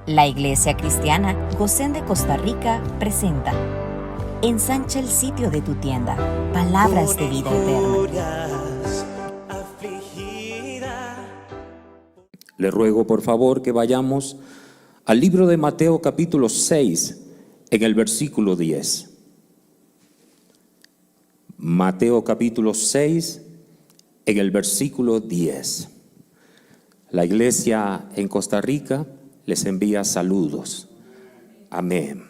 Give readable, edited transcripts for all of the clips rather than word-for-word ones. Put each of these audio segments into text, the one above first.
La Iglesia Cristiana Gosén de Costa Rica presenta: ensancha el sitio de tu tienda, palabras de vida eterna. Le ruego por favor que vayamos al libro de Mateo capítulo 6 en el versículo 10. Mateo capítulo 6 en el versículo 10. La iglesia en Costa Rica les envía saludos. Amén.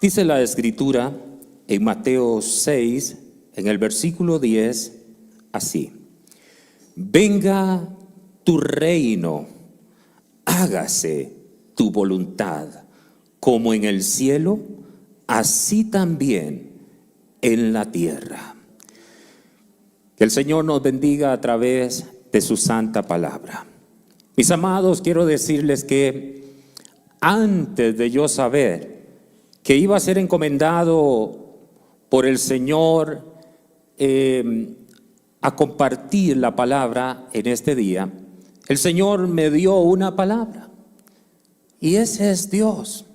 Dice la escritura en Mateo 6 en el versículo 10 así: venga tu reino, hágase tu voluntad, como en el cielo, así también en la tierra. Que el Señor nos bendiga a través de su santa palabra. Mis amados, quiero decirles que antes de yo saber que iba a ser encomendado por el Señor a compartir la palabra en este día, el Señor me dio una palabra, y ese es Dios.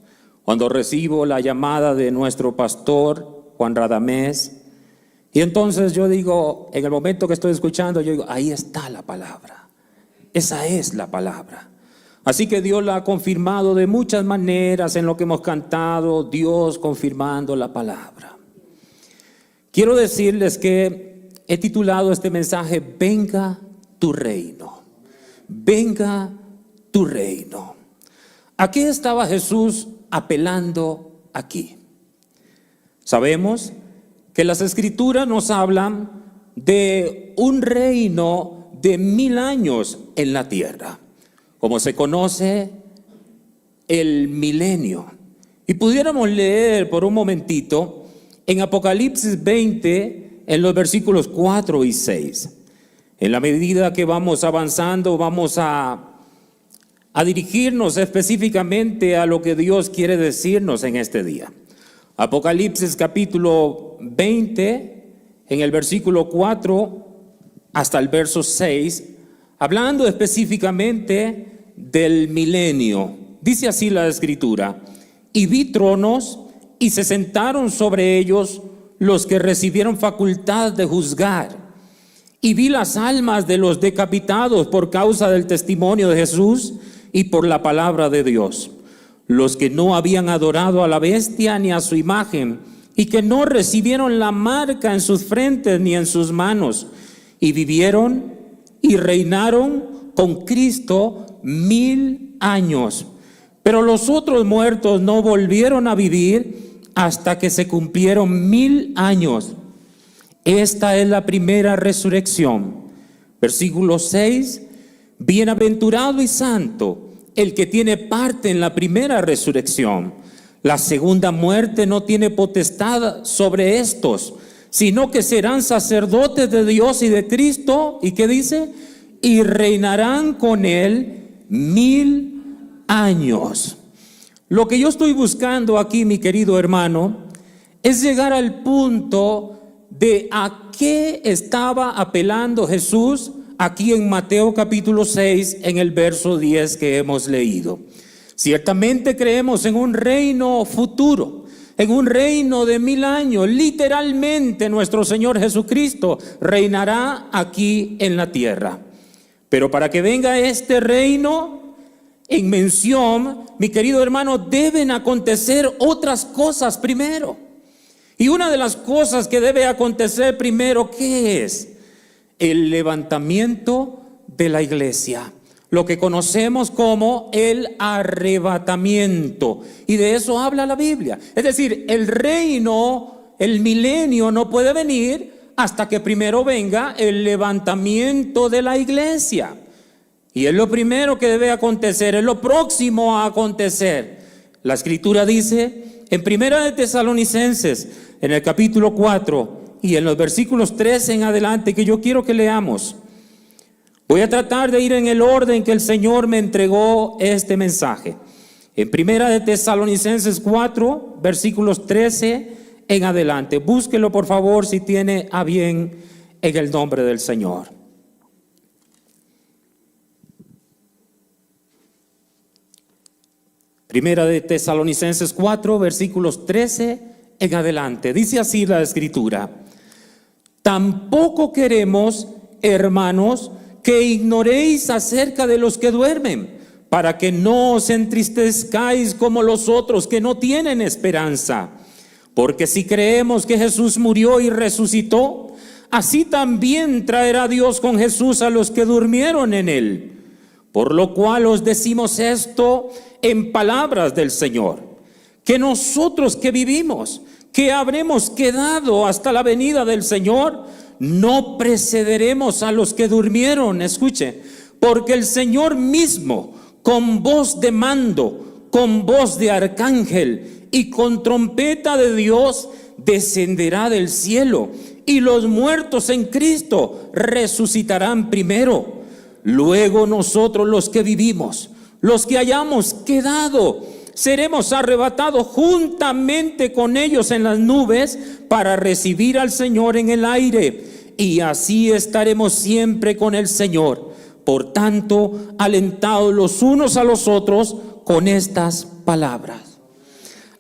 Cuando recibo la llamada de nuestro pastor Juan Radamés, y entonces yo digo, en el momento que estoy escuchando, yo digo, ahí está la palabra, esa es la palabra. Así que Dios la ha confirmado de muchas maneras en lo que hemos cantado, Dios confirmando la palabra. Quiero decirles que he titulado este mensaje: venga tu reino. Venga tu reino. ¿A qué estaba Jesús apelando aquí? Sabemos que las escrituras nos hablan de un reino de 1000 años en la tierra, como se conoce el milenio. Y pudiéramos leer por un momentito en Apocalipsis 20, en los versículos 4 y 6. En la medida que vamos avanzando, vamos a dirigirnos específicamente a lo que Dios quiere decirnos en este día. Apocalipsis capítulo 20, en el versículo 4 hasta el verso 6, hablando específicamente del milenio. Dice así la escritura: y vi tronos, y se sentaron sobre ellos los que recibieron facultad de juzgar. Y vi las almas de los decapitados por causa del testimonio de Jesús y por la palabra de Dios, los que no habían adorado a la bestia ni a su imagen, y que no recibieron la marca en sus frentes ni en sus manos, y vivieron y reinaron con Cristo 1000 años. Pero los otros muertos no volvieron a vivir hasta que se cumplieron 1000 años. Esta es la primera resurrección. Versículo 6: bienaventurado y santo el que tiene parte en la primera resurrección. La segunda muerte no tiene potestad sobre estos, sino que serán sacerdotes de Dios y de Cristo. ¿Y qué dice? Y reinarán con él 1000 años. Lo que yo estoy buscando aquí, mi querido hermano, es llegar al punto de a qué estaba apelando Jesús aquí en Mateo capítulo 6 en el verso 10 que hemos leído. Ciertamente creemos en un reino futuro, en un reino de 1000 años. Literalmente nuestro Señor Jesucristo reinará aquí en la tierra. Pero para que venga este reino en mención, mi querido hermano, deben acontecer otras cosas primero. Y una de las cosas que debe acontecer primero, ¿qué es? El levantamiento de la iglesia, lo que conocemos como el arrebatamiento. Y de eso habla la Biblia. Es decir, el reino, el milenio no puede venir hasta que primero venga el levantamiento de la iglesia. Y es lo primero que debe acontecer, es lo próximo a acontecer. La escritura dice en Primera de Tesalonicenses, en el capítulo 4 y en los versículos 13 en adelante, que yo quiero que leamos. Voy a tratar de ir en el orden que el Señor me entregó este mensaje. En Primera de Tesalonicenses 4, versículos 13 en adelante. Búsquelo por favor si tiene a bien, en el nombre del Señor. Primera de Tesalonicenses 4, versículos 13 en adelante. Dice así la Escritura: tampoco queremos, hermanos, que ignoréis acerca de los que duermen, para que no os entristezcáis como los otros que no tienen esperanza. Porque si creemos que Jesús murió y resucitó, así también traerá Dios con Jesús a los que durmieron en él. Por lo cual os decimos esto en palabras del Señor, que nosotros que vivimos, que habremos quedado hasta la venida del Señor, no precederemos a los que durmieron. Escuche, porque el Señor mismo, con voz de mando, con voz de arcángel y con trompeta de Dios, descenderá del cielo, y los muertos en Cristo resucitarán primero. Luego nosotros los que vivimos, los que hayamos quedado, seremos arrebatados juntamente con ellos en las nubes para recibir al Señor en el aire, y así estaremos siempre con el Señor. Por tanto, alentados los unos a los otros con estas palabras.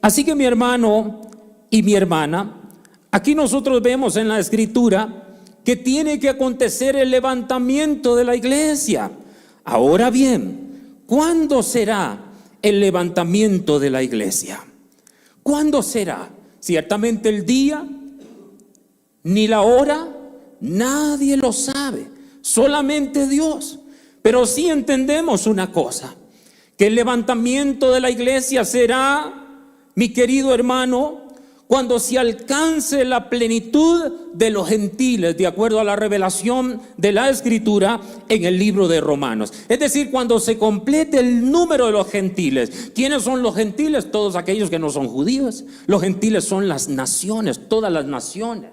Así que mi hermano y mi hermana, aquí nosotros vemos en la Escritura que tiene que acontecer el levantamiento de la iglesia. Ahora bien, ¿cuándo será el levantamiento de la iglesia? ¿Cuándo será? Ciertamente el día, ni la hora, nadie lo sabe, solamente Dios. Pero sí entendemos una cosa, que el levantamiento de la iglesia será, mi querido hermano, cuando se alcance la plenitud de los gentiles, de acuerdo a la revelación de la Escritura en el libro de Romanos. Es decir, cuando se complete el número de los gentiles. ¿Quiénes son los gentiles? Todos aquellos que no son judíos. Los gentiles son las naciones, todas las naciones.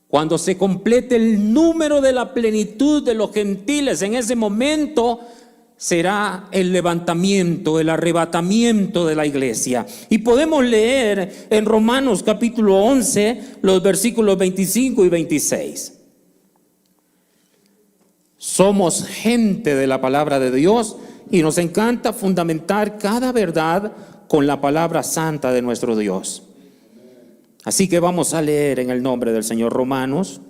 Cuando se complete el número de la plenitud de los gentiles, en ese momento será el levantamiento, el arrebatamiento de la iglesia. Y podemos leer en Romanos capítulo 11 los versículos 25 y 26. Somos gente de la palabra de Dios y nos encanta fundamentar cada verdad con la palabra santa de nuestro Dios. Así que vamos a leer en el nombre del Señor Romanos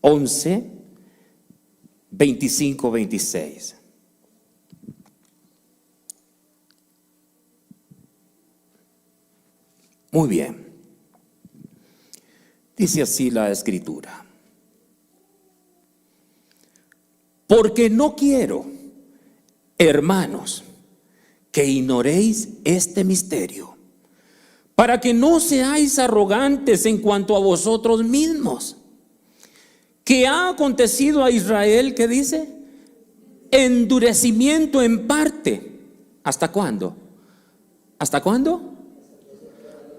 11, 25, 26. Muy bien. Dice así la Escritura: porque no quiero, hermanos, que ignoréis este misterio, para que no seáis arrogantes en cuanto a vosotros mismos, que ha acontecido a Israel, ¿qué dice? Endurecimiento en parte. ¿Hasta cuándo? ¿Hasta cuándo?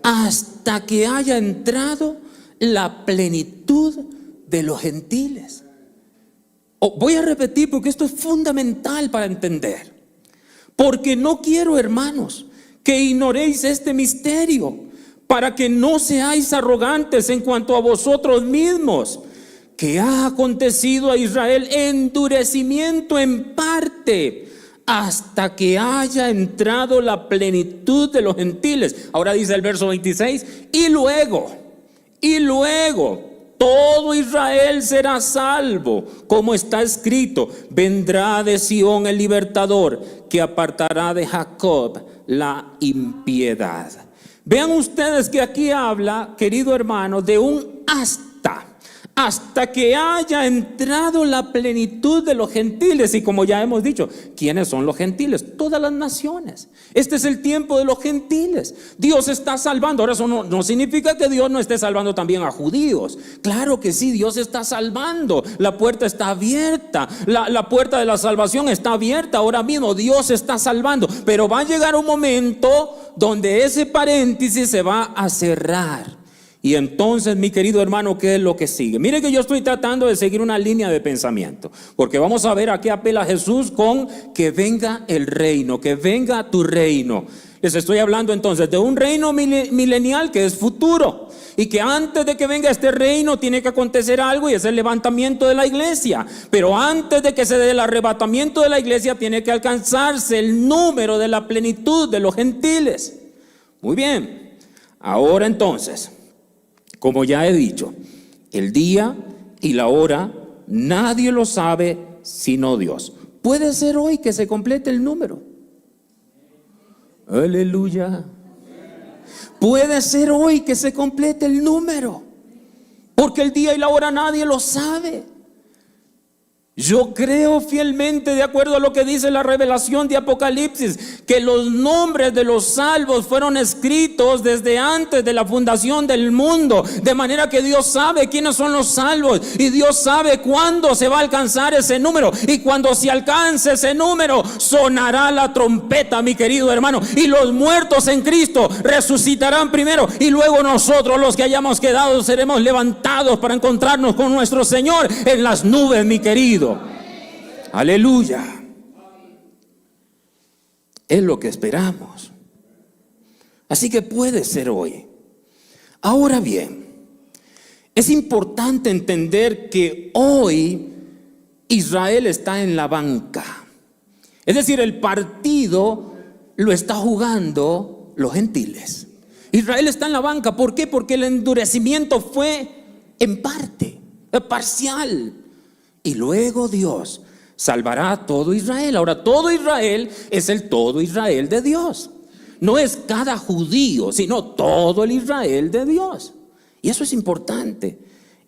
Hasta que haya entrado la plenitud de los gentiles. Voy a repetir porque esto es fundamental para entender. Porque no quiero, hermanos, que ignoréis este misterio, para que no seáis arrogantes en cuanto a vosotros mismos, que ha acontecido a Israel endurecimiento en parte, hasta que haya entrado la plenitud de los gentiles. Ahora dice el verso 26, y luego, todo Israel será salvo, como está escrito: vendrá de Sión el libertador, que apartará de Jacob la impiedad. Vean ustedes que aquí habla, querido hermano, de un hasta que haya entrado la plenitud de los gentiles. Y como ya hemos dicho, ¿quiénes son los gentiles? Todas las naciones. Este es el tiempo de los gentiles. Dios está salvando. Ahora eso no significa que Dios no esté salvando también a judíos. Claro que sí, Dios está salvando. La puerta está abierta. La puerta de la salvación está abierta. Ahora mismo Dios está salvando. Pero va a llegar un momento donde ese paréntesis se va a cerrar. Y entonces, mi querido hermano, ¿qué es lo que sigue? Mire que yo estoy tratando de seguir una línea de pensamiento, porque vamos a ver a qué apela Jesús con que venga el reino, que venga tu reino. Les estoy hablando entonces de un reino milenial que es futuro y que antes de que venga este reino tiene que acontecer algo, y es el levantamiento de la iglesia. Pero antes de que se dé el arrebatamiento de la iglesia tiene que alcanzarse el número de la plenitud de los gentiles. Muy bien, ahora entonces, como ya he dicho, el día y la hora nadie lo sabe sino Dios. Puede ser hoy que se complete el número. Aleluya. Puede ser hoy que se complete el número, porque el día y la hora nadie lo sabe. Yo creo fielmente, de acuerdo a lo que dice la revelación de Apocalipsis, que los nombres de los salvos fueron escritos desde antes de la fundación del mundo, de manera que Dios sabe quiénes son los salvos y Dios sabe cuándo se va a alcanzar ese número. Y cuando se alcance ese número, sonará la trompeta, mi querido hermano, y los muertos en Cristo resucitarán primero, y luego nosotros, los que hayamos quedado, seremos levantados para encontrarnos con nuestro Señor en las nubes, mi querido. Aleluya. Es lo que esperamos. Así que puede ser hoy. Ahora bien, es importante entender que hoy Israel está en la banca. Es decir, el partido lo está jugando los gentiles. Israel está en la banca. ¿Por qué? Porque el endurecimiento fue en parte, parcial. Y luego Dios salvará a todo Israel. Ahora, todo Israel es el todo Israel de Dios. No es cada judío, sino todo el Israel de Dios. Y eso es importante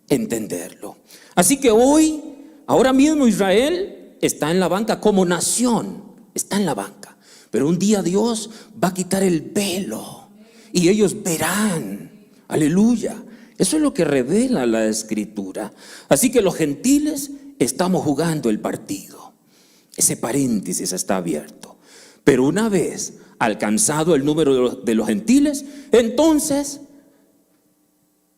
entenderlo. Así que hoy, ahora mismo Israel está en la banca como nación. Está en la banca. Pero un día Dios va a quitar el velo y ellos verán. Aleluya. Eso es lo que revela la Escritura. Así que los gentiles estamos jugando el partido. Ese paréntesis está abierto. Pero una vez alcanzado el número de los gentiles, entonces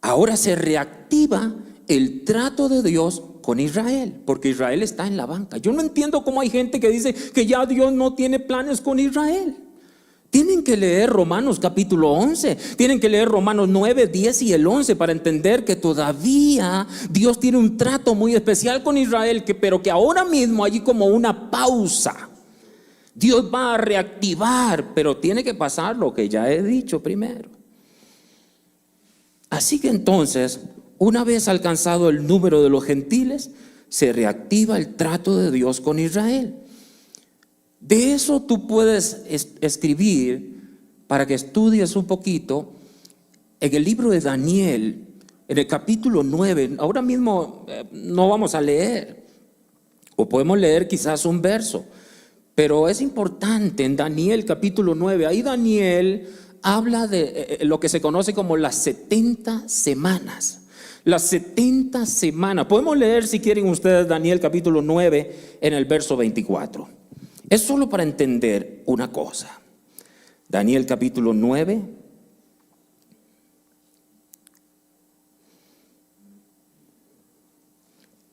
ahora se reactiva el trato de Dios con Israel, porque Israel está en la banca. Yo no entiendo cómo hay gente que dice que ya Dios no tiene planes con Israel. Tienen que leer Romanos capítulo 11, tienen que leer Romanos 9, 10 y el 11 para entender que todavía Dios tiene un trato muy especial con Israel, pero que ahora mismo hay como una pausa. Dios va a reactivar, pero tiene que pasar lo que ya he dicho primero. Así que entonces, una vez alcanzado el número de los gentiles, se reactiva el trato de Dios con Israel. De eso tú puedes escribir para que estudies un poquito en el libro de Daniel, en el capítulo 9. Ahora mismo no vamos a leer, o podemos leer quizás un verso, pero es importante en Daniel capítulo 9. Ahí Daniel habla de lo que se conoce como las 70 semanas. Las 70 semanas. Podemos leer, si quieren ustedes, Daniel capítulo 9 en el verso 24. Es solo para entender una cosa. Daniel capítulo 9.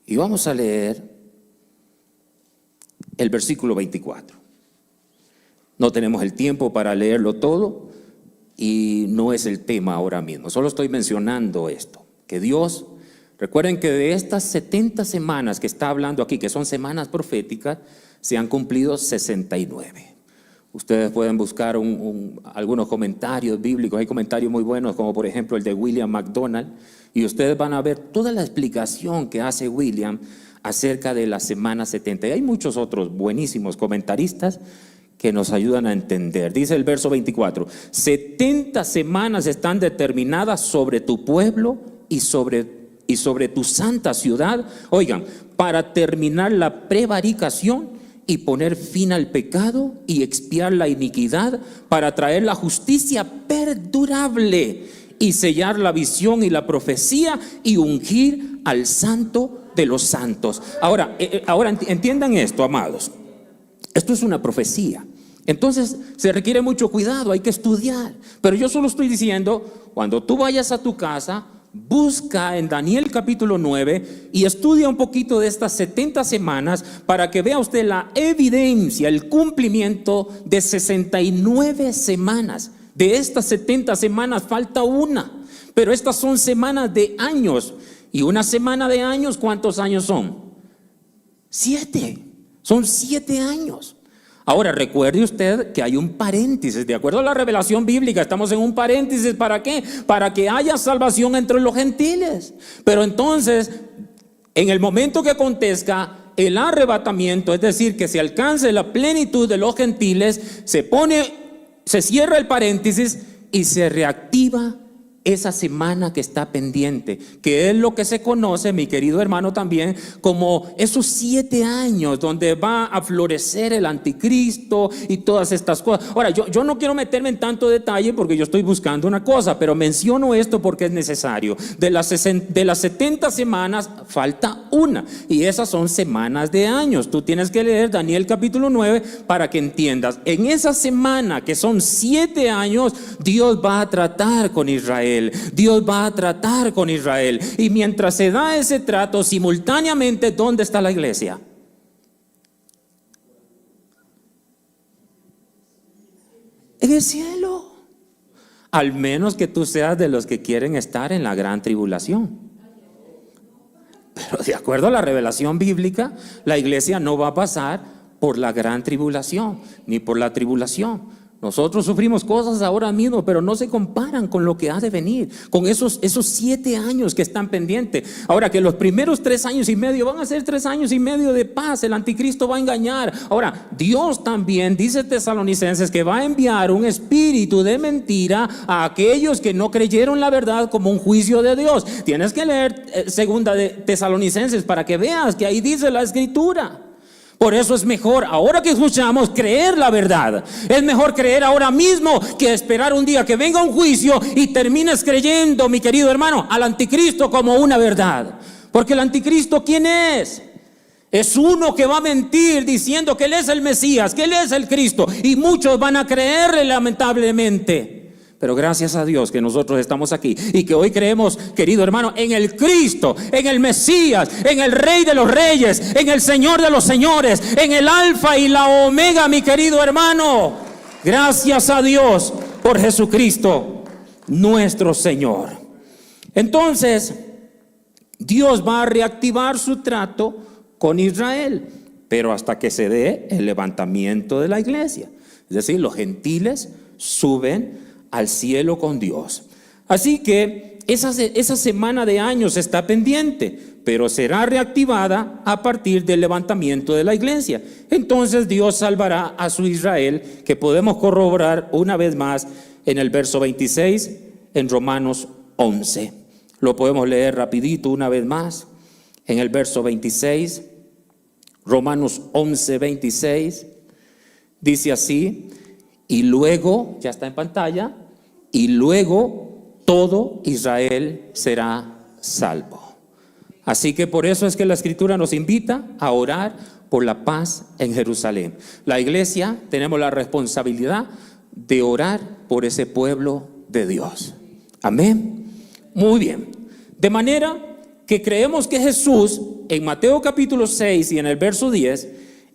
Y vamos a leer el versículo 24. No tenemos el tiempo para leerlo todo y no es el tema ahora mismo. Solo estoy mencionando esto, que Dios, recuerden que de estas 70 semanas que está hablando aquí, que son semanas proféticas, se han cumplido 69. Ustedes pueden buscar algunos comentarios bíblicos. Hay comentarios muy buenos, como por ejemplo el de William MacDonald, y ustedes van a ver toda la explicación que hace William acerca de la semana 70. Y hay muchos otros buenísimos comentaristas que nos ayudan a entender. Dice el verso 24: 70 semanas están determinadas sobre tu pueblo y sobre tu santa ciudad. Oigan, para terminar la prevaricación y poner fin al pecado y expiar la iniquidad, para traer la justicia perdurable y sellar la visión y la profecía y ungir al santo de los santos. Ahora entiendan esto, amados. Esto es una profecía. Entonces se requiere mucho cuidado, hay que estudiar. Pero yo solo estoy diciendo, cuando tú vayas a tu casa, busca en Daniel capítulo 9 y estudia un poquito de estas 70 semanas para que vea usted la evidencia, el cumplimiento de 69 semanas. De estas 70 semanas falta una, pero estas son semanas de años. Y una semana de años, ¿cuántos años son? 7. Son 7 años. Ahora, recuerde usted que hay un paréntesis. De acuerdo a la revelación bíblica, estamos en un paréntesis. ¿Para qué? Para que haya salvación entre los gentiles. Pero entonces, en el momento que acontezca el arrebatamiento, es decir, que se alcance la plenitud de los gentiles, se cierra el paréntesis y se reactiva esa semana que está pendiente, que es lo que se conoce, mi querido hermano, también como esos 7 años donde va a florecer el anticristo y todas estas cosas. Ahora, yo no quiero meterme en tanto detalle porque yo estoy buscando una cosa, pero menciono esto porque es necesario. De las 70 semanas falta una, y esas son semanas de años. Tú tienes que leer Daniel capítulo 9 para que entiendas. En esa semana, que son 7 años, Dios va a tratar con Israel. Dios va a tratar con Israel. Y mientras se da ese trato, simultáneamente, ¿dónde está la iglesia? En el cielo. Al menos que tú seas de los que quieren estar en la gran tribulación. Pero de acuerdo a la revelación bíblica, la iglesia no va a pasar por la gran tribulación, ni por la tribulación. Nosotros sufrimos cosas ahora mismo, pero no se comparan con lo que ha de venir, con esos 7 años que están pendientes. Ahora, que los primeros 3 años y medio van a ser 3 años y medio de paz, el anticristo va a engañar. Ahora, Dios también dice Tesalonicenses que va a enviar un espíritu de mentira a aquellos que no creyeron la verdad como un juicio de Dios. Tienes que leer segunda de Tesalonicenses para que veas que ahí dice la escritura. Por eso es mejor, ahora que escuchamos, creer la verdad. Es mejor creer ahora mismo que esperar un día que venga un juicio y termines creyendo, mi querido hermano, al anticristo como una verdad. Porque el anticristo, ¿quién es? Es uno que va a mentir diciendo que él es el Mesías, que él es el Cristo, y muchos van a creerle, lamentablemente. Pero gracias a Dios que nosotros estamos aquí y que hoy creemos, querido hermano, en el Cristo, en el Mesías, en el Rey de los Reyes, en el Señor de los Señores, en el Alfa y la Omega, mi querido hermano. Gracias a Dios por Jesucristo, nuestro Señor. Entonces, Dios va a reactivar su trato con Israel, pero hasta que se dé el levantamiento de la iglesia. Es decir, los gentiles suben al cielo con Dios. Así que esa semana de años está pendiente, pero será reactivada a partir del levantamiento de la iglesia. Entonces Dios salvará a su Israel, que podemos corroborar una vez más en el verso 26 en Romanos 11. Lo podemos leer rapidito una vez más en el verso 26. Romanos 11, 26 dice así: y luego, ya está en pantalla, y luego todo Israel será salvo. Así que por eso es que la Escritura nos invita a orar por la paz en Jerusalén. La iglesia tenemos la responsabilidad de orar por ese pueblo de Dios. Amén. Muy bien. De manera que creemos que Jesús, en Mateo capítulo 6 y en el verso 10,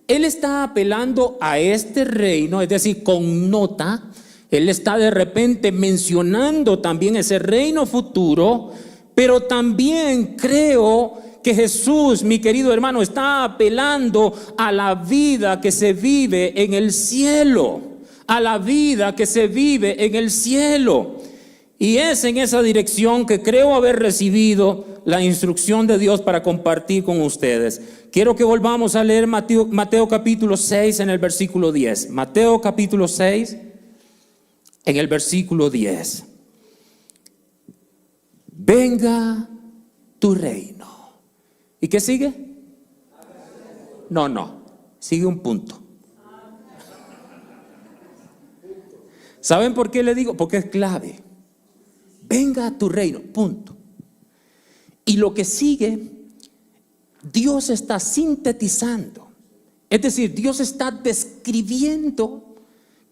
Él está apelando a este reino, es decir, con nota. Él está de repente mencionando también ese reino futuro, pero también creo que Jesús, mi querido hermano, está apelando a la vida que se vive en el cielo, a la vida que se vive en el cielo. Y es en esa dirección que creo haber recibido la instrucción de Dios para compartir con ustedes. Quiero que volvamos a leer Mateo capítulo 6 en el versículo 10. Mateo capítulo 6 en el versículo 10. Venga tu reino. ¿Y qué sigue? No, sigue un punto. ¿Saben por qué le digo? Porque es clave. Venga tu reino, punto. Y lo que sigue, Dios está sintetizando. Es decir, Dios está describiendo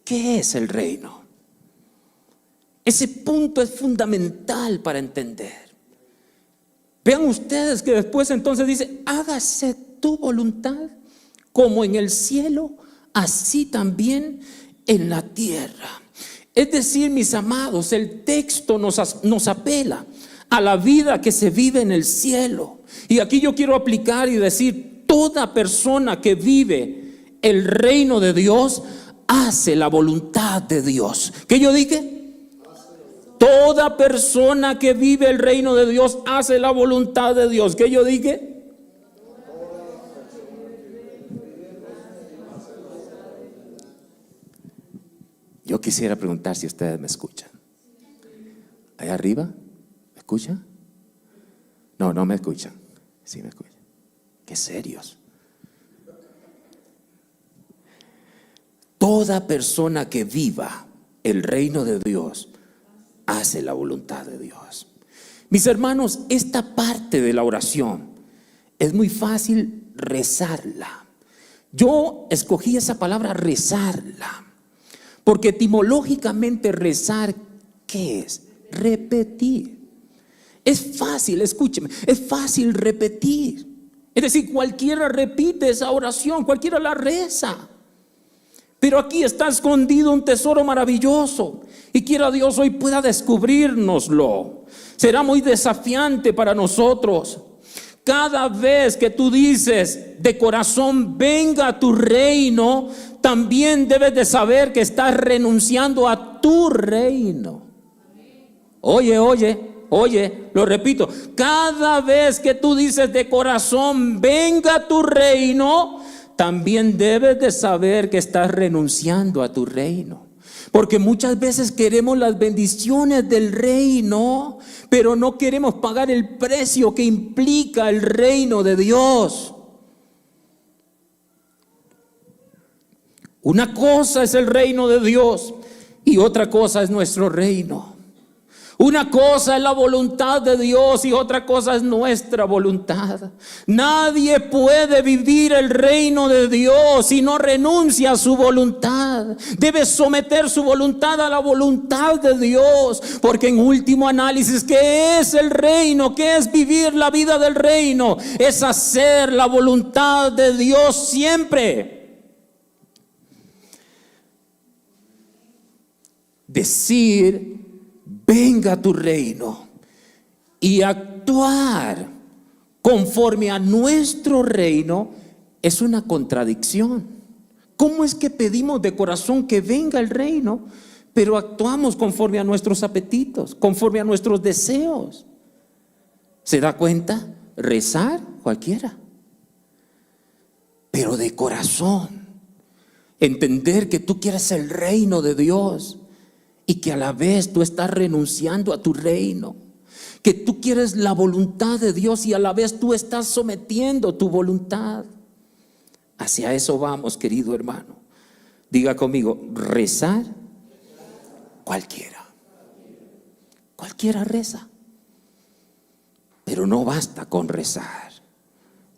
qué es el reino. Ese punto es fundamental para entender. Vean ustedes que después entonces dice, hágase tu voluntad como en el cielo, así también en la tierra. Es decir, mis amados, el texto nos apela a la vida que se vive en el cielo. Y aquí yo quiero aplicar y decir, toda persona que vive el reino de Dios hace la voluntad de Dios. ¿Qué yo dije? Toda persona que vive el reino de Dios hace la voluntad de Dios. ¿Qué yo dije? Yo quisiera preguntar si ustedes me escuchan. Allá arriba, ¿me escuchan? No, no me escuchan. Sí me escuchan. Qué serios. Toda persona que viva el reino de Dios hace la voluntad de Dios. Mis hermanos, esta parte de la oración es muy fácil rezarla. Yo escogí esa palabra rezarla, porque etimológicamente rezar, ¿qué es? Repetir. Es fácil, escúcheme, es fácil repetir. Es decir, cualquiera repite esa oración, cualquiera la reza. Pero aquí está escondido un tesoro maravilloso, y quiera Dios hoy pueda descubrirnoslo. Será muy desafiante para nosotros. Cada vez que tú dices de corazón, venga a tu reino, también debes de saber que estás renunciando a tu reino. Oye, lo repito. Cada vez que tú dices de corazón, venga a tu reino, también debes de saber que estás renunciando a tu reino. Porque muchas veces queremos las bendiciones del reino, pero no queremos pagar el precio que implica el reino de Dios. Una cosa es el reino de Dios y otra cosa es nuestro reino. Una cosa es la voluntad de Dios y otra cosa es nuestra voluntad. Nadie puede vivir el reino de Dios si no renuncia a su voluntad. Debe someter su voluntad a la voluntad de Dios, porque en último análisis, ¿qué es el reino? ¿Qué es vivir la vida del reino? Es hacer la voluntad de Dios siempre. Decir, venga a tu reino, y actuar conforme a nuestro reino es una contradicción. ¿Cómo es que pedimos de corazón que venga el reino, pero actuamos conforme a nuestros apetitos, conforme a nuestros deseos? ¿Se da cuenta? Rezar cualquiera, pero de corazón, entender que tú quieres el reino de Dios y que a la vez tú estás renunciando a tu reino, que tú quieres la voluntad de Dios y a la vez tú estás sometiendo tu voluntad. Hacia eso vamos, querido hermano. Diga conmigo, rezar cualquiera. Cualquiera reza. Pero no basta con rezar.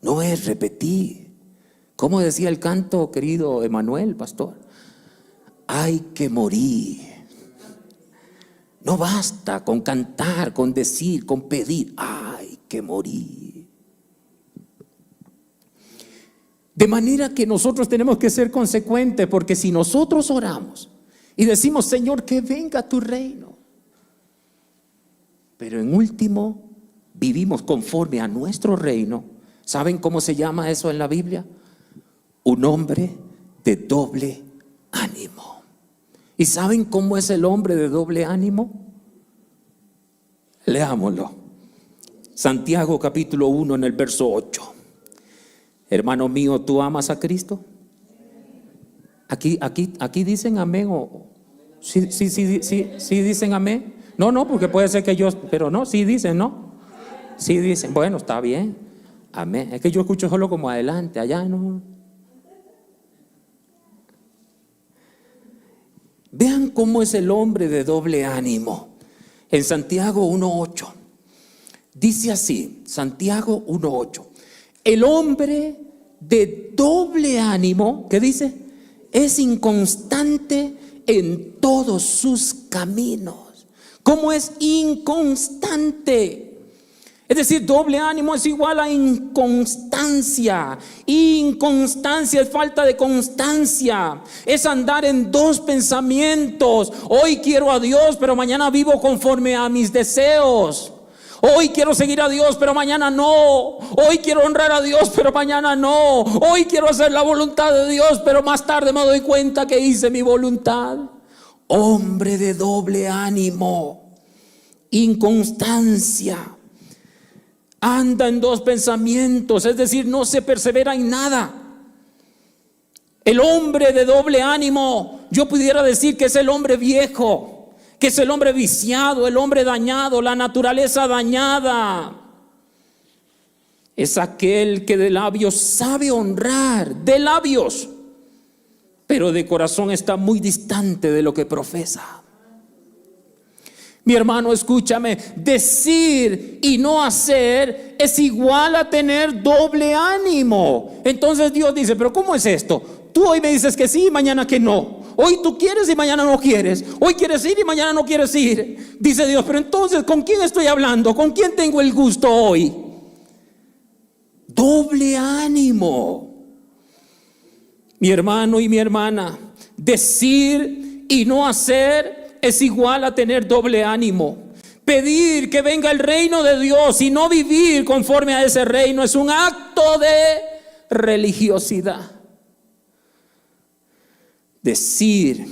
No es repetir. ¿Cómo decía el canto, querido Emanuel, pastor? Hay que morir. No basta con cantar, con decir, con pedir. Hay que morir. De manera que nosotros tenemos que ser consecuentes, porque si nosotros oramos y decimos, Señor, que venga tu reino, pero en último vivimos conforme a nuestro reino, ¿saben cómo se llama eso en la Biblia? Un hombre de doble ánimo. ¿Y saben cómo es el hombre de doble ánimo? Leámoslo. Santiago capítulo 1 en el verso 8. Hermano mío, ¿tú amas a Cristo? Aquí dicen amén o sí dicen amén. No, porque puede ser que yo, pero no, sí dicen, ¿no? Sí dicen, bueno, está bien. Amén. Es que yo escucho solo como adelante, allá no. Vean cómo es el hombre de doble ánimo. En Santiago 1:8 dice así, Santiago 1:8, el hombre de doble ánimo, ¿qué dice? Es inconstante en todos sus caminos. ¿Cómo es inconstante? Es decir, doble ánimo es igual a inconstancia. Inconstancia es falta de constancia. Es andar en dos pensamientos. Hoy quiero a Dios, pero mañana vivo conforme a mis deseos. Hoy quiero seguir a Dios, pero mañana no. Hoy quiero honrar a Dios, pero mañana no. Hoy quiero hacer la voluntad de Dios, pero más tarde me doy cuenta que hice mi voluntad. Hombre de doble ánimo. Inconstancia. Anda en dos pensamientos, es decir, no se persevera en nada. El hombre de doble ánimo, yo pudiera decir que es el hombre viejo, que es el hombre viciado, el hombre dañado, la naturaleza dañada. Es aquel que de labios sabe honrar, de labios, pero de corazón está muy distante de lo que profesa. Mi hermano, escúchame, decir y no hacer es igual a tener doble ánimo. Entonces Dios dice, pero ¿cómo es esto? Tú hoy me dices que sí y mañana que no. Hoy tú quieres y mañana no quieres. Hoy quieres ir y mañana no quieres ir. Dice Dios, pero entonces ¿con quién estoy hablando? ¿Con quién tengo el gusto hoy? Doble ánimo. Mi hermano y mi hermana, decir y no hacer es igual a tener doble ánimo. Pedir que venga el reino de Dios y no vivir conforme a ese reino es un acto de religiosidad. Decir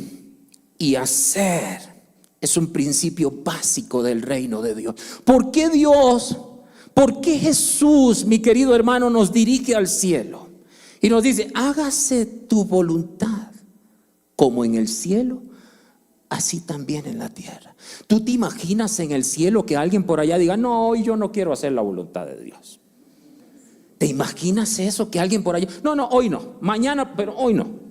y hacer es un principio básico del reino de Dios. ¿Por qué Dios, por qué Jesús, mi querido hermano, nos dirige al cielo y nos dice, hágase tu voluntad como en el cielo, así también en la tierra? ¿Tú te imaginas en el cielo que alguien por allá diga, no, hoy yo no quiero hacer la voluntad de Dios? ¿Te imaginas eso? Que alguien por allá, no, hoy no, mañana, pero hoy no.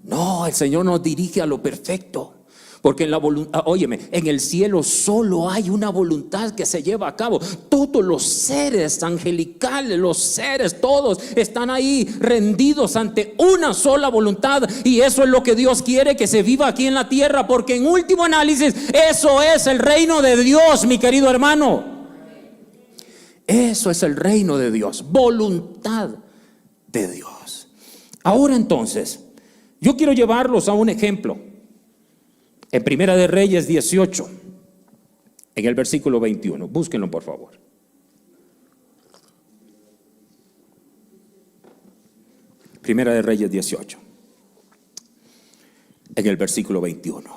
No, el Señor nos dirige a lo perfecto. Porque en la voluntad, óyeme, en el cielo solo hay una voluntad que se lleva a cabo. Todos los seres angelicales, los seres, todos están ahí rendidos ante una sola voluntad. Y eso es lo que Dios quiere que se viva aquí en la tierra. Porque en último análisis, eso es el reino de Dios, mi querido hermano. Eso es el reino de Dios, voluntad de Dios. Ahora entonces, yo quiero llevarlos a un ejemplo. En Primera de Reyes 18, en el versículo 21. Búsquenlo, por favor. Primera de Reyes 18, en el versículo 21.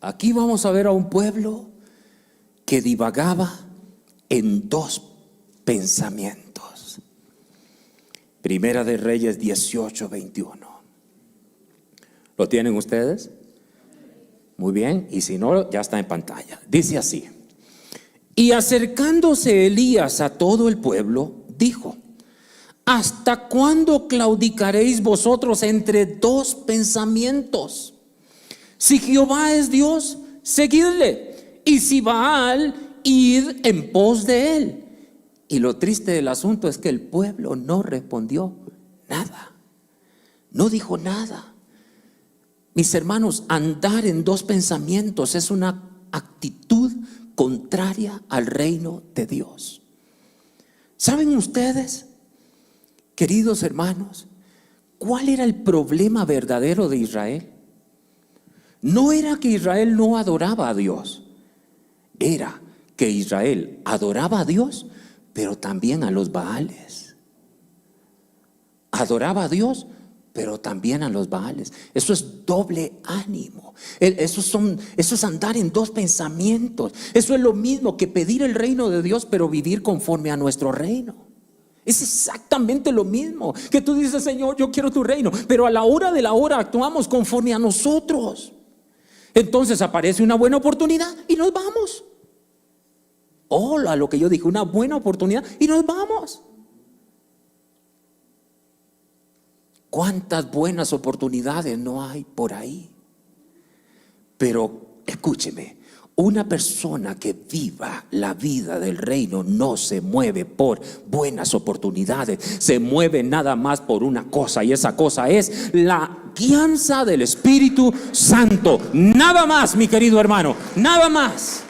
Aquí vamos a ver a un pueblo que divagaba en dos pensamientos. Primera de Reyes 18, 21. ¿Lo tienen ustedes? Muy bien, y si no, ya está en pantalla. Dice así: y acercándose Elías a todo el pueblo, dijo: ¿hasta cuándo claudicaréis vosotros entre dos pensamientos? Si Jehová es Dios, seguidle, y si Baal, id en pos de él. Y lo triste del asunto es que el pueblo no respondió nada, no dijo nada. Mis hermanos, andar en dos pensamientos es una actitud contraria al reino de Dios. ¿Saben ustedes, queridos hermanos, cuál era el problema verdadero de Israel? No era que Israel no adoraba a Dios, era que Israel adoraba a Dios, pero también a los Baales. Adoraba a Dios, pero también a los Baales. Eso es doble ánimo. Eso es andar en dos pensamientos. Eso es lo mismo que pedir el reino de Dios, pero vivir conforme a nuestro reino. Es exactamente lo mismo. Que tú dices: Señor, yo quiero tu reino, pero a la hora de la hora actuamos conforme a nosotros. Entonces aparece una buena oportunidad y nos vamos. Hola, lo que yo dije, una buena oportunidad y nos vamos. ¿Cuántas buenas oportunidades no hay por ahí? Pero escúcheme, una persona que viva la vida del reino no se mueve por buenas oportunidades, se mueve nada más por una cosa, y esa cosa es la guianza del Espíritu Santo. Nada más, mi querido hermano, nada más.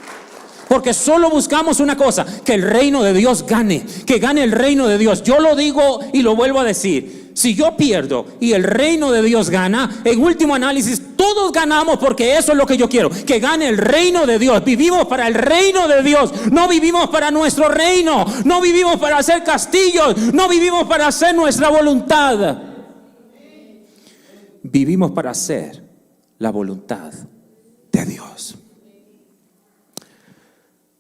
Porque solo buscamos una cosa: que el reino de Dios gane, que gane el reino de Dios. Yo lo digo y lo vuelvo a decir: si yo pierdo y el reino de Dios gana, en último análisis todos ganamos, porque eso es lo que yo quiero, que gane el reino de Dios. Vivimos para el reino de Dios, no vivimos para nuestro reino, no vivimos para hacer castillos, no vivimos para hacer nuestra voluntad. Vivimos para hacer la voluntad de Dios.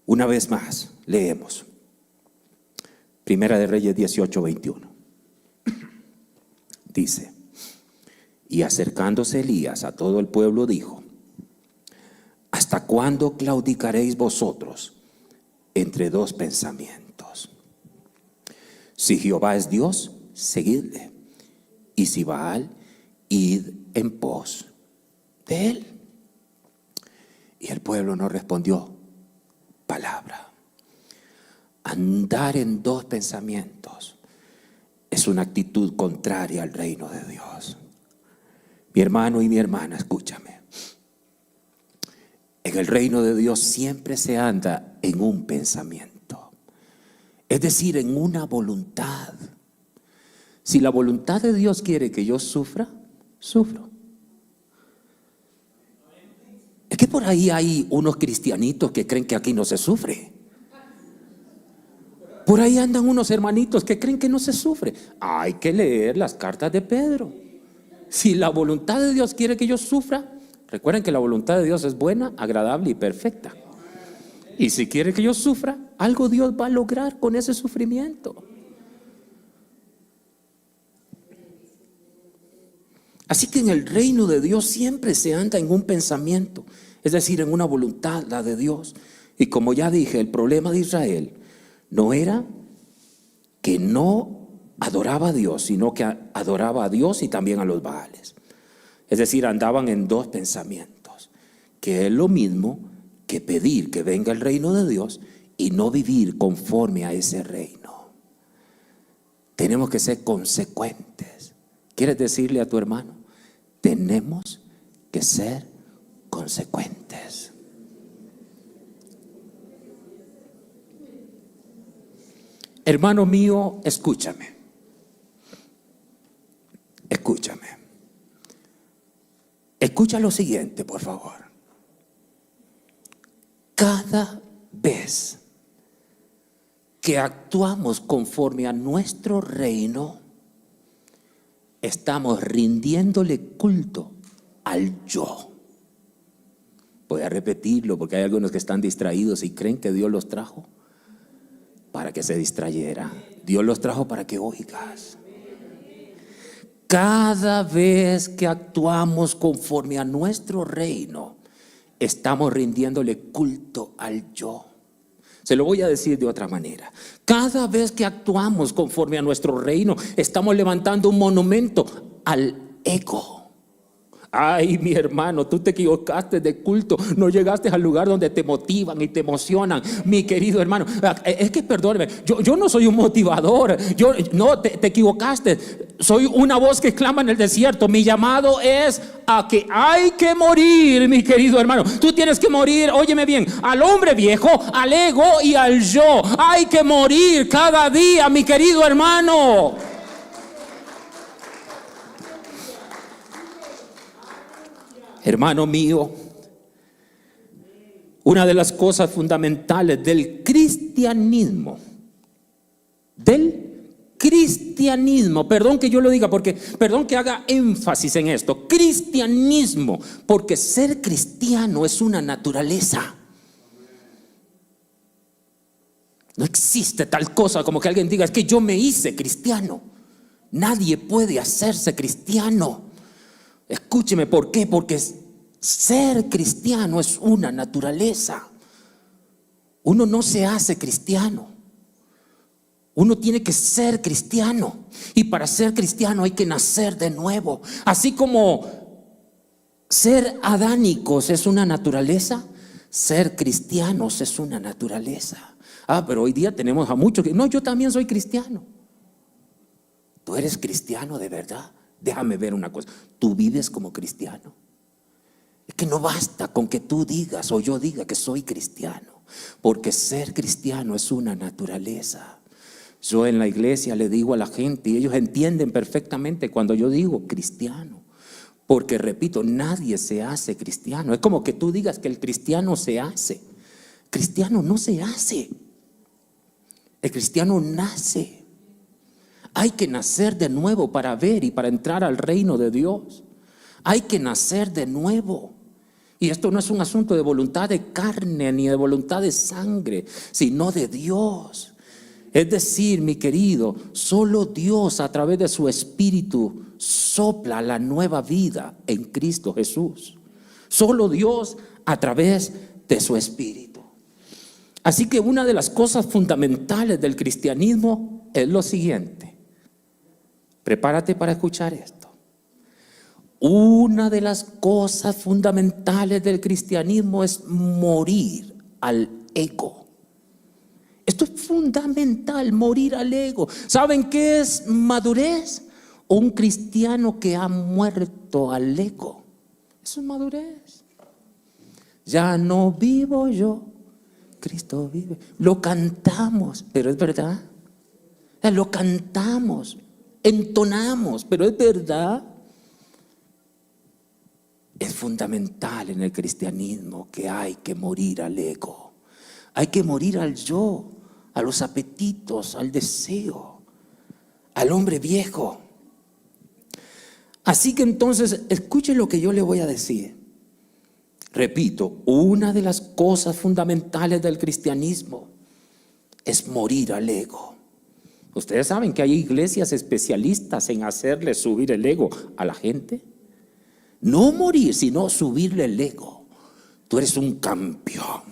Una vez más, leemos Primera de Reyes 18:21. Dice: y acercándose Elías a todo el pueblo dijo: ¿hasta cuándo claudicaréis vosotros entre dos pensamientos? Si Jehová es Dios, seguidle, y si Baal, id en pos de él. Y el pueblo no respondió palabra. Andar en dos pensamientos es una actitud contraria al reino de Dios. Mi hermano y mi hermana, escúchame. En el reino de Dios siempre se anda en un pensamiento, es decir, en una voluntad. Si la voluntad de Dios quiere que yo sufra, sufro. Es que por ahí hay unos cristianitos que creen que aquí no se sufre. Por ahí andan unos hermanitos que creen que no se sufre. Hay que leer las cartas de Pedro. Si la voluntad de Dios quiere que yo sufra, recuerden que la voluntad de Dios es buena, agradable y perfecta. Y si quiere que yo sufra, algo Dios va a lograr con ese sufrimiento. Así que en el reino de Dios siempre se anda en un pensamiento, es decir, en una voluntad, la de Dios. Y como ya dije, el problema de Israel no era que no adoraba a Dios, sino que adoraba a Dios y también a los Baales. Es decir, andaban en dos pensamientos, que es lo mismo que pedir que venga el reino de Dios y no vivir conforme a ese reino. Tenemos que ser consecuentes. ¿Quieres decirle a tu hermano? Tenemos que ser consecuentes. Hermano mío, escúchame. Escúchame. Escucha lo siguiente, por favor. Cada vez que actuamos conforme a nuestro reino, estamos rindiéndole culto al yo. Voy a repetirlo porque hay algunos que están distraídos y creen que Dios los trajo para que se distrayera. Dios los trajo para que oigas. Cada vez que actuamos conforme a nuestro reino, estamos rindiéndole culto al yo. Se lo voy a decir de otra manera. Cada vez que actuamos conforme a nuestro reino, estamos levantando un monumento al ego. Ay, mi hermano, tú te equivocaste de culto. No llegaste al lugar donde te motivan y te emocionan, mi querido hermano. Es que perdóneme, yo no soy un motivador. No, te equivocaste. Soy una voz que clama en el desierto. Mi llamado es a que hay que morir, mi querido hermano. Tú tienes que morir, óyeme bien, al hombre viejo, al ego y al yo. Hay que morir cada día, mi querido hermano. Hermano mío, una de las cosas fundamentales del cristianismo, perdón que yo lo diga, perdón que haga énfasis en esto, cristianismo, porque ser cristiano es una naturaleza. No existe tal cosa como que alguien diga: es que yo me hice cristiano. Nadie puede hacerse cristiano. Escúcheme, ¿por qué? Porque ser cristiano es una naturaleza. Uno no se hace cristiano. Uno tiene que ser cristiano. Y para ser cristiano hay que nacer de nuevo. Así como ser adánicos es una naturaleza, ser cristianos es una naturaleza. Pero hoy día tenemos a muchos que: no, yo también soy cristiano. ¿Tú eres cristiano de verdad? Déjame ver una cosa. ¿Tú vives como cristiano? Es que no basta con que tú digas o yo diga que soy cristiano, porque ser cristiano es una naturaleza. Yo en la iglesia le digo a la gente y ellos entienden perfectamente cuando yo digo cristiano. Porque repito, nadie se hace cristiano. Es como que tú digas que el cristiano se hace. Cristiano no se hace. El cristiano nace. Hay que nacer de nuevo para ver y para entrar al reino de Dios. Hay que nacer de nuevo. Y esto no es un asunto de voluntad de carne ni de voluntad de sangre, sino de Dios. Es decir, mi querido, solo Dios a través de su Espíritu sopla la nueva vida en Cristo Jesús. Solo Dios a través de su Espíritu. Así que una de las cosas fundamentales del cristianismo es lo siguiente. Prepárate para escuchar esto. Una de las cosas fundamentales del cristianismo es morir al ego. Esto es fundamental, morir al ego. ¿Saben qué es madurez? Un cristiano que ha muerto al ego. Eso es madurez. Ya no vivo yo, Cristo vive. Lo cantamos, pero es verdad. Lo cantamos, entonamos, pero es verdad. Es fundamental en el cristianismo que hay que morir al ego. Hay que morir al yo, a los apetitos, al deseo, al hombre viejo. Así que entonces, escuche lo que yo le voy a decir. Repito, una de las cosas fundamentales del cristianismo es morir al ego. Ustedes saben que hay iglesias especialistas en hacerle subir el ego a la gente. No morir, sino subirle el ego. Tú eres un campeón.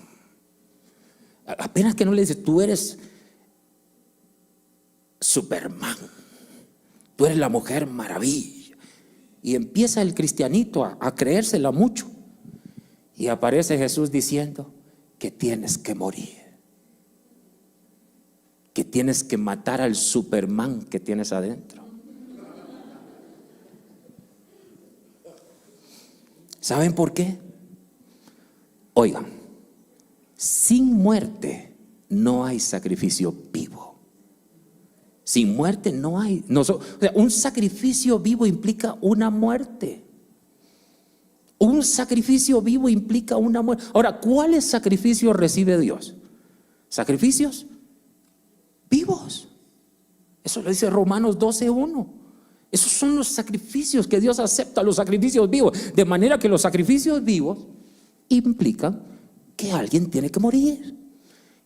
Apenas que no le dices, tú eres Superman, tú eres la mujer maravilla. Y empieza el cristianito a creérsela mucho. Y aparece Jesús diciendo que tienes que morir, que tienes que matar al Superman que tienes adentro. ¿Saben por qué? Oigan, sin muerte no hay sacrificio vivo. Sin muerte no hay. O sea, un sacrificio vivo implica una muerte. Un sacrificio vivo implica una muerte. Ahora, ¿cuáles sacrificios recibe Dios? Sacrificios vivos. Eso lo dice Romanos 12:1. Esos son los sacrificios que Dios acepta, los sacrificios vivos. De manera que los sacrificios vivos implican que alguien tiene que morir.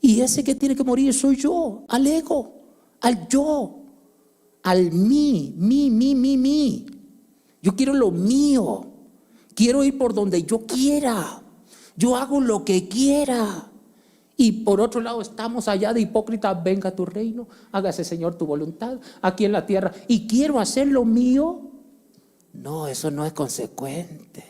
Y ese que tiene que morir soy yo, al ego, al yo, al mí. Yo quiero lo mío. Quiero ir por donde yo quiera. Yo hago lo que quiera. Y por otro lado estamos allá de hipócritas. Venga tu reino, hágase Señor tu voluntad aquí en la tierra. Y quiero hacer lo mío. No, eso no es consecuente.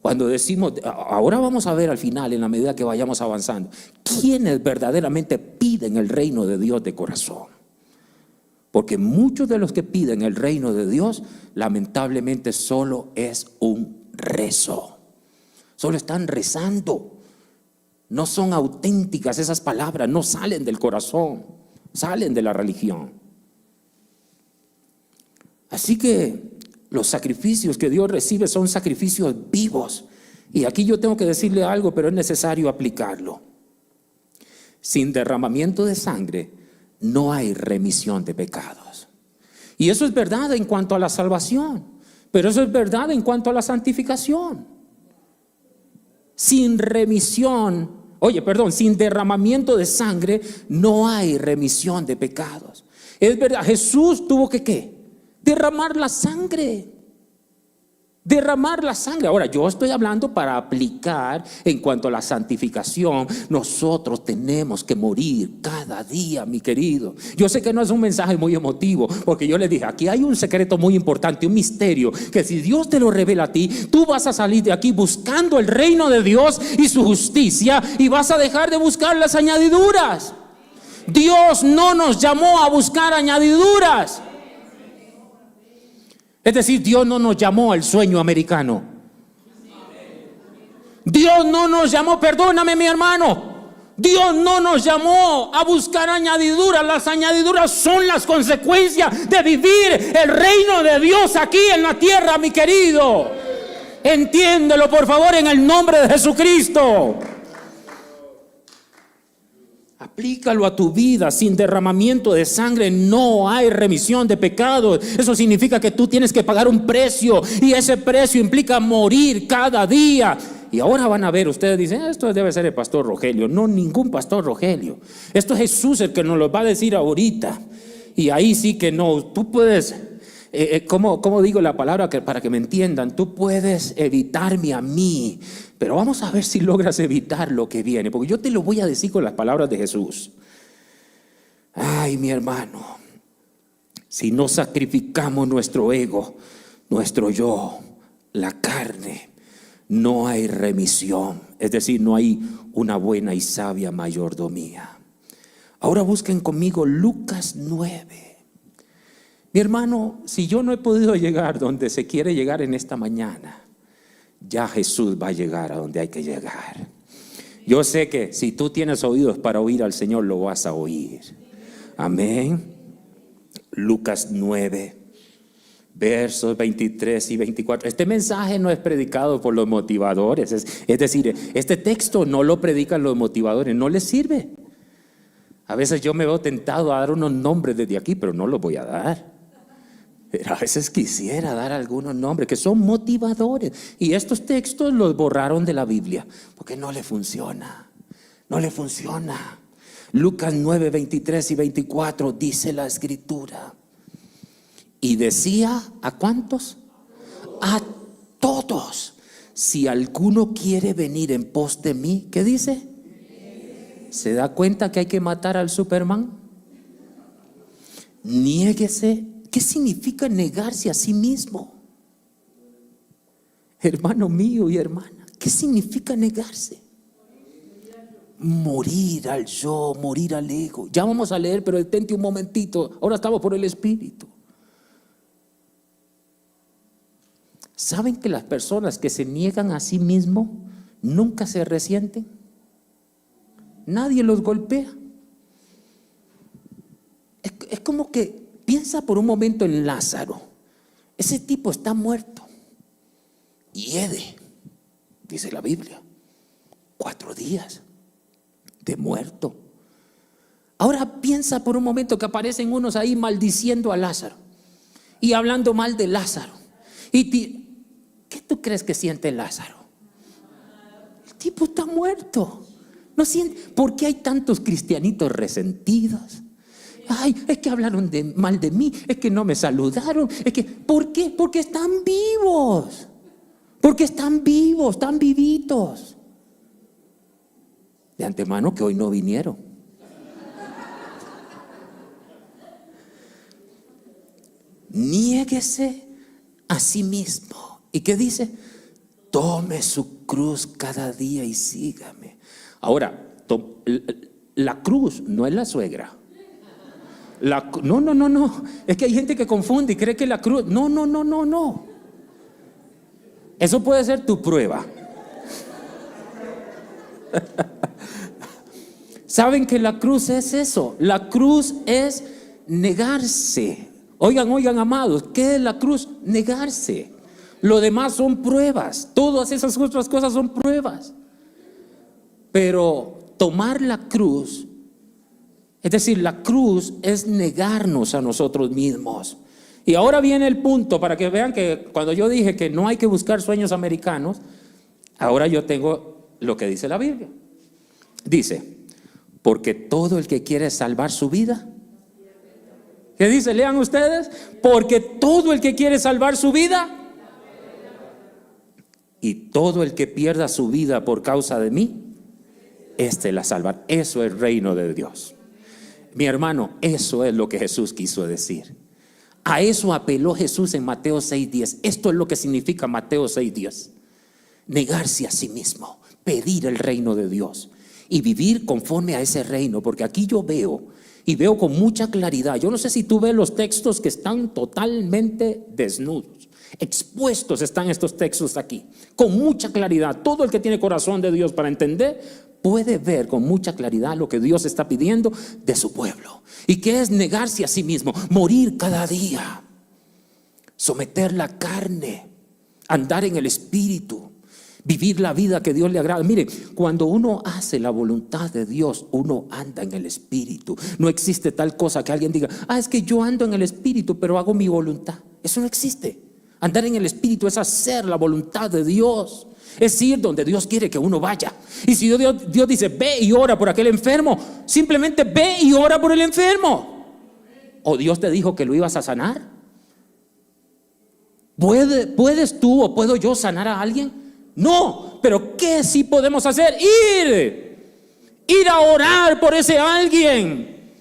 Cuando decimos, ahora vamos a ver al final, en la medida que vayamos avanzando, ¿quiénes verdaderamente piden el reino de Dios de corazón? Porque muchos de los que piden el reino de Dios, lamentablemente solo es un rezo. Solo están rezando. No son auténticas esas palabras, no salen del corazón, salen de la religión. Así que los sacrificios que Dios recibe son sacrificios vivos. Y aquí yo tengo que decirle algo, pero es necesario aplicarlo. Sin derramamiento de sangre no hay remisión de pecados. Y eso es verdad en cuanto a la salvación, pero eso es verdad en cuanto a la santificación. Sin sin derramamiento de sangre no hay remisión de pecados. Es verdad, Jesús tuvo que ¿qué? Derramar la sangre. Derramar la sangre. Ahora, yo estoy hablando para aplicar en cuanto a la santificación. Nosotros tenemos que morir cada día, mi querido. Yo sé que no es un mensaje muy emotivo, porque yo les dije, aquí hay un secreto muy importante, un misterio, que si Dios te lo revela a ti, tú vas a salir de aquí buscando el reino de Dios y su justicia, y vas a dejar de buscar las añadiduras. Dios no nos llamó a buscar añadiduras. Es decir, Dios no nos llamó al sueño americano. Dios no nos llamó, perdóname mi hermano, Dios no nos llamó a buscar añadiduras. Las añadiduras son las consecuencias de vivir el reino de Dios aquí en la tierra, mi querido. Entiéndelo, por favor, en el nombre de Jesucristo. Aplícalo a tu vida. Sin derramamiento de sangre no hay remisión de pecados. Eso significa que tú tienes que pagar un precio, y ese precio implica morir cada día. Y ahora van a ver, ustedes dicen, esto debe ser el pastor Rogelio. No, ningún pastor Rogelio. Esto es Jesús el que nos lo va a decir ahorita. Y ahí sí que no, tú puedes, ¿cómo digo la palabra para que me entiendan? Tú puedes evitarme a mí, pero vamos a ver si logras evitar lo que viene, porque yo te lo voy a decir con las palabras de Jesús. Ay, mi hermano, si no sacrificamos nuestro ego, nuestro yo, la carne, no hay remisión, es decir, no hay una buena y sabia mayordomía. Ahora busquen conmigo Lucas 9. Mi hermano, si yo no he podido llegar donde se quiere llegar en esta mañana, ya Jesús va a llegar a donde hay que llegar. Yo sé que si tú tienes oídos para oír al Señor, lo vas a oír. Amén. Lucas 9. Versos 23 y 24. Este mensaje no es predicado por los motivadores. Es decir, este texto no lo predican los motivadores, no les sirve. A veces yo me veo tentado a dar unos nombres desde aquí, pero no los voy a dar. Pero a veces quisiera dar algunos nombres que son motivadores. Y estos textos los borraron de la Biblia porque no le funciona. No le funciona. Lucas 9, 23 y 24 dice la Escritura. Y decía, ¿a cuántos? A todos. Si alguno quiere venir en pos de mí, ¿qué dice? ¿Se da cuenta que hay que matar al Superman? Niéguese. ¿Qué significa negarse a sí mismo? Hermano mío y hermana, ¿qué significa negarse? Morir al yo, morir al ego. Ya vamos a leer, pero detente un momentito. Ahora estamos por el Espíritu. ¿Saben que las personas que se niegan a sí mismo nunca se resienten? Nadie los golpea. Es como que piensa por un momento en Lázaro. Ese tipo está muerto. Hiede, dice la Biblia, 4 días de muerto. Ahora piensa por un momento que aparecen unos ahí maldiciendo a Lázaro y hablando mal de Lázaro. ¿Qué tú crees que siente Lázaro? El tipo está muerto. No siente. ¿Por qué hay tantos cristianitos resentidos? Ay, es que hablaron mal de mí, es que no me saludaron, ¿por qué? Porque están vivos. Porque están vivos, están vivitos. De antemano que hoy no vinieron. Niéguese a sí mismo. ¿Y qué dice? Tome su cruz cada día y sígame. Ahora, la cruz no es la suegra. No. Es que hay gente que confunde y cree que la cruz. No. Eso puede ser tu prueba. ¿Saben que la cruz es eso? La cruz es negarse. Oigan, amados, ¿qué es la cruz? Negarse. Lo demás son pruebas. Todas esas otras cosas son pruebas. Pero tomar la cruz, es decir, la cruz es negarnos a nosotros mismos. Y ahora viene el punto para que vean que cuando yo dije que no hay que buscar sueños americanos, ahora yo tengo lo que dice la Biblia. Dice, porque todo el que quiere salvar su vida, ¿qué dice? Lean ustedes, porque todo el que quiere salvar su vida y todo el que pierda su vida por causa de mí, este la salvará. Eso es el reino de Dios. Mi hermano, eso es lo que Jesús quiso decir. A eso apeló Jesús en Mateo 6:10. Esto es lo que significa Mateo 6:10. Negarse a sí mismo, pedir el reino de Dios y vivir conforme a ese reino. Porque aquí yo veo, y veo con mucha claridad. Yo no sé si tú ves los textos que están totalmente desnudos. Expuestos están estos textos aquí, con mucha claridad. Todo el que tiene corazón de Dios para entender, puede ver con mucha claridad lo que Dios está pidiendo de su pueblo. Y que es negarse a sí mismo, morir cada día, someter la carne, andar en el Espíritu, vivir la vida que Dios le agrada. Mire, cuando uno hace la voluntad de Dios, uno anda en el Espíritu. No existe tal cosa que alguien diga, es que yo ando en el Espíritu, pero hago mi voluntad. Eso no existe. Andar en el Espíritu es hacer la voluntad de Dios. Es ir donde Dios quiere que uno vaya. Y si Dios dice, ve y ora por aquel enfermo, simplemente ve y ora por el enfermo. ¿O Dios te dijo que lo ibas a sanar? ¿Puedes tú o puedo yo sanar a alguien? No, pero ¿qué sí podemos hacer? Ir a orar por ese alguien.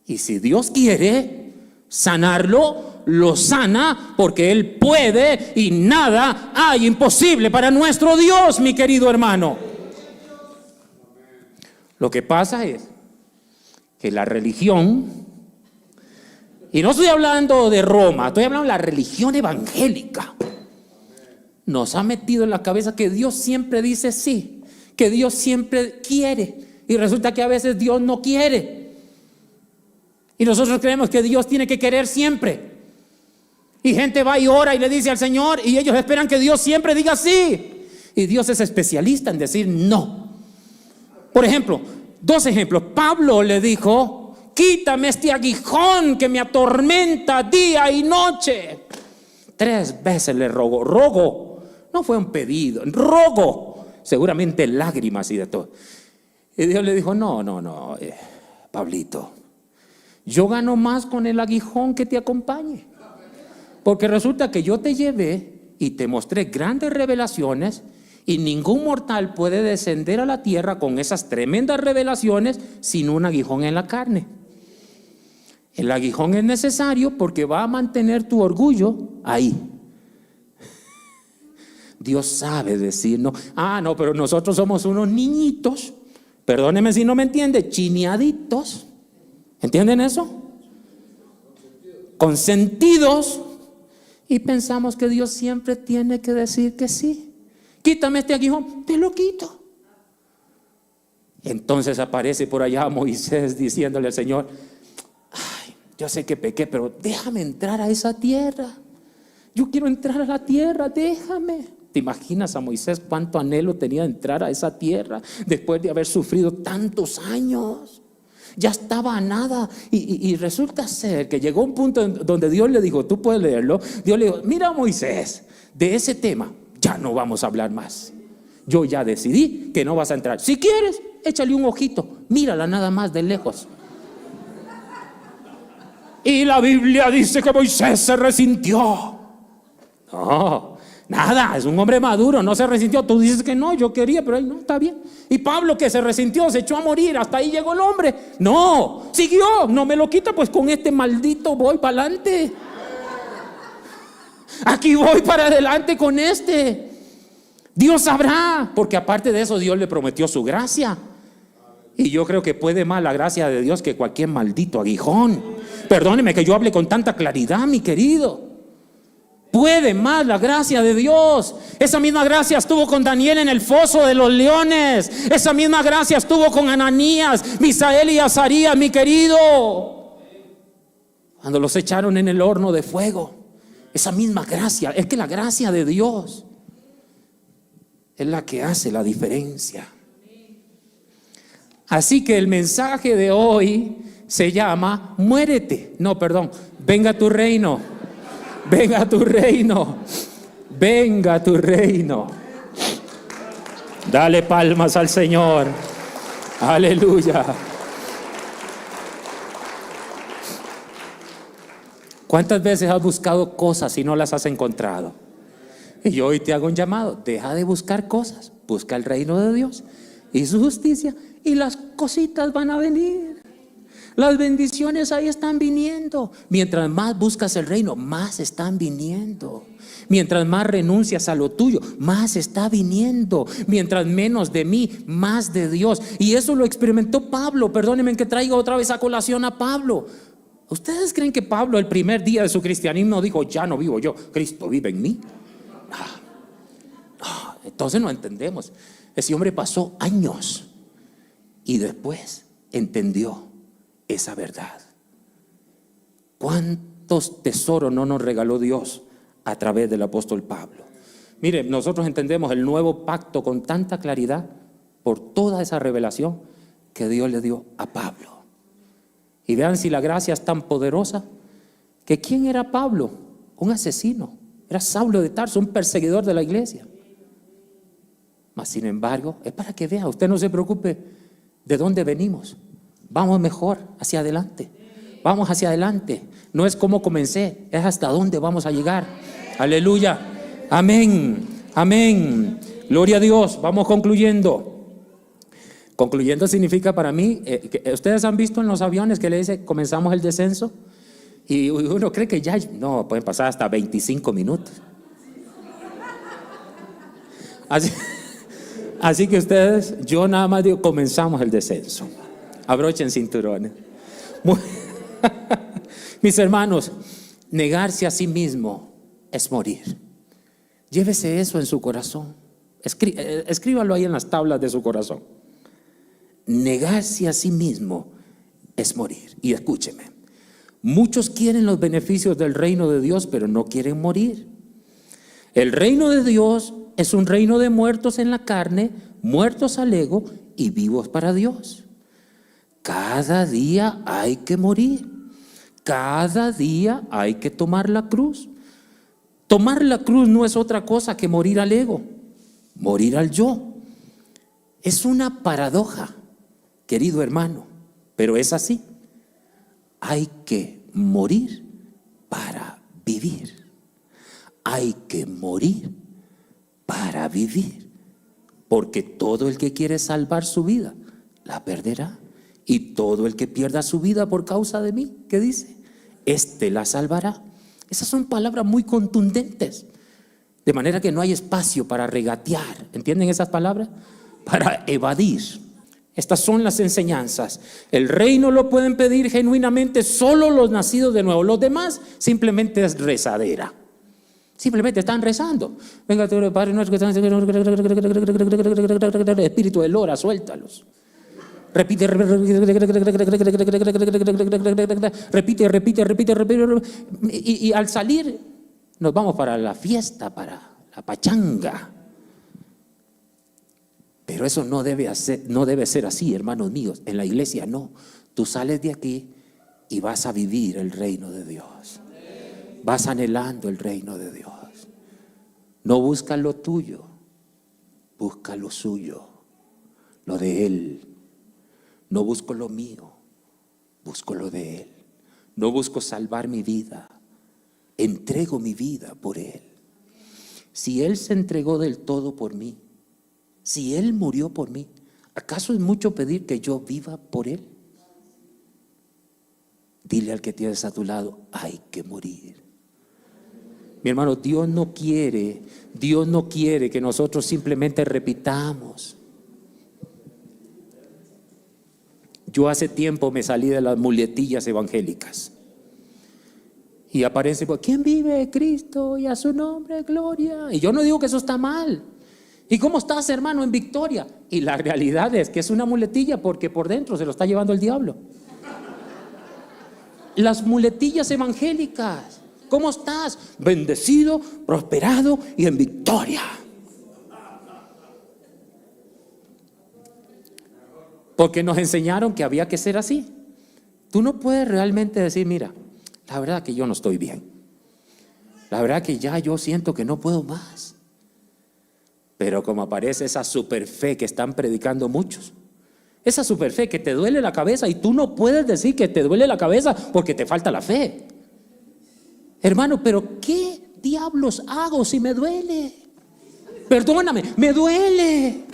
Y si Dios quiere sanarlo, lo sana, porque Él puede y nada hay imposible para nuestro Dios, mi querido hermano. Lo que pasa es que la religión, y no estoy hablando de Roma, estoy hablando de la religión evangélica, nos ha metido en la cabeza que Dios siempre dice sí, que Dios siempre quiere, y resulta que a veces Dios no quiere, y nosotros creemos que Dios tiene que querer siempre. Y gente va y ora y le dice al Señor, y ellos esperan que Dios siempre diga sí. Y Dios es especialista en decir no. Por ejemplo, 2 ejemplos. Pablo le dijo, quítame este aguijón que me atormenta día y noche. 3 veces le rogó. Rogo, no fue un pedido, rogo. Seguramente lágrimas y de todo. Y Dios le dijo, no, Pablito, yo gano más con el aguijón que te acompañe. Porque resulta que yo te llevé y te mostré grandes revelaciones, y ningún mortal puede descender a la tierra con esas tremendas revelaciones sin un aguijón en la carne. El aguijón es necesario porque va a mantener tu orgullo ahí. Dios sabe decir no. No, pero nosotros somos unos niñitos, perdóneme si no me entiende, chineaditos. ¿Entienden eso? Consentidos. Y pensamos que Dios siempre tiene que decir que sí. Quítame este aguijón, te lo quito. Entonces aparece por allá Moisés diciéndole al Señor, yo sé que pequé, pero déjame entrar a esa tierra. Yo quiero entrar a la tierra, déjame. ¿Te imaginas a Moisés cuánto anhelo tenía de entrar a esa tierra después de haber sufrido tantos años? Ya estaba a nada, y resulta ser que llegó un punto donde Dios le dijo, tú puedes leerlo. Dios le dijo, mira Moisés, de ese tema ya no vamos a hablar más. Yo ya decidí que no vas a entrar. Si quieres, échale un ojito, mírala nada más de lejos. Y la Biblia dice que Moisés se resintió. No, nada, es un hombre maduro, no se resintió. Tú dices que no, yo quería, pero no, está bien. Y Pablo, que se resintió, se echó a morir, hasta ahí llegó el hombre. No, siguió, no me lo quita, pues con este maldito voy para adelante. Aquí voy para adelante con este. Dios sabrá, porque aparte de eso Dios le prometió su gracia. Y yo creo que puede más la gracia de Dios que cualquier maldito aguijón. Perdóneme que yo hable con tanta claridad, mi querido. Puede más la gracia de Dios. Esa misma gracia estuvo con Daniel en el foso de los leones. Esa misma gracia estuvo con Ananías, Misael y Azarías, mi querido, cuando los echaron en el horno de fuego. Esa misma gracia, es que la gracia de Dios es la que hace la diferencia. Así que el mensaje de hoy se llama muérete. No, perdón, venga a tu reino. Venga a tu reino. Venga a tu reino. Dale palmas al Señor. Aleluya. ¿Cuántas veces has buscado cosas y no las has encontrado? Y yo hoy te hago un llamado. Deja de buscar cosas. Busca el reino de Dios y su justicia, y las cositas van a venir. Las bendiciones ahí están viniendo. Mientras más buscas el reino, más están viniendo. Mientras más renuncias a lo tuyo, más está viniendo. Mientras menos de mí, más de Dios. Y eso lo experimentó Pablo. Perdónenme que traiga otra vez a colación a Pablo. ¿Ustedes creen que Pablo el primer día de su cristianismo dijo, ya no vivo yo, Cristo vive en mí? No, entonces no entendemos. Ese hombre pasó años y después entendió esa verdad. ¿Cuántos tesoros no nos regaló Dios a través del apóstol Pablo? Mire, nosotros entendemos el nuevo pacto con tanta claridad por toda esa revelación que Dios le dio a Pablo. Y vean si la gracia es tan poderosa, que ¿quién era Pablo? Un asesino. Era Saulo de Tarso, un perseguidor de la iglesia. Mas sin embargo, es para que vea, usted no se preocupe de dónde venimos. Vamos mejor hacia adelante. Vamos hacia adelante. No es como comencé, es hasta dónde vamos a llegar. Aleluya. Amén. Amén. Gloria a Dios. Vamos concluyendo. Concluyendo significa para mí, ustedes han visto en los aviones que le dice comenzamos el descenso y uno cree que ya, no, pueden pasar hasta 25 minutos. Así que ustedes, yo nada más digo, comenzamos el descenso. Abrochen cinturones. Mis hermanos, negarse a sí mismo es morir. Llévese eso en su corazón. Escríbalo ahí en las tablas de su corazón. Negarse a sí mismo es morir. Y escúcheme, muchos quieren los beneficios del reino de Dios, pero no quieren morir. El reino de Dios es un reino de muertos en la carne, muertos al ego y vivos para Dios. Cada día hay que morir. Cada día hay que tomar la cruz. Tomar la cruz no es otra cosa que morir al ego, morir al yo. Es una paradoja, querido hermano, pero es así. Hay que morir para vivir. Hay que morir para vivir. Porque todo el que quiere salvar su vida, la perderá. Y todo el que pierda su vida por causa de mí, ¿qué dice? Este la salvará. Esas son palabras muy contundentes. De manera que no hay espacio para regatear. ¿Entienden esas palabras? Para evadir. Estas son las enseñanzas. El reino lo pueden pedir genuinamente solo los nacidos de nuevo. Los demás simplemente es rezadera. Simplemente están rezando. Venga, Padre nuestro que estás en el espíritu de Lora, suéltalos. Repite, y al salir nos vamos para la fiesta, para la pachanga. Pero eso no debe ser así, hermanos míos. En la iglesia no. Tú sales de aquí y vas a vivir el reino de Dios. Vas anhelando el reino de Dios. No buscas lo tuyo, busca lo suyo, lo de Él. No busco lo mío, busco lo de Él. No busco salvar mi vida, entrego mi vida por Él. Si Él se entregó del todo por mí, si Él murió por mí, ¿acaso es mucho pedir que yo viva por Él? Dile al que tienes a tu lado, hay que morir. Mi hermano, Dios no quiere que nosotros simplemente repitamos. Yo hace tiempo me salí de las muletillas evangélicas. Y aparece, ¿quién vive? Cristo, y a su nombre, gloria. Y yo no digo que eso está mal. ¿Y cómo estás, hermano, en victoria? Y la realidad es que es una muletilla porque por dentro se lo está llevando el diablo. Las muletillas evangélicas. ¿Cómo estás? Bendecido, prosperado y en victoria. Porque nos enseñaron que había que ser así. Tú no puedes realmente decir, mira, la verdad que yo no estoy bien. La verdad que ya yo siento que no puedo más. Pero como aparece esa superfe que están predicando muchos, esa superfe que te duele la cabeza y tú no puedes decir que te duele la cabeza porque te falta la fe. Hermano, pero ¿qué diablos hago si me duele? Perdóname, me duele.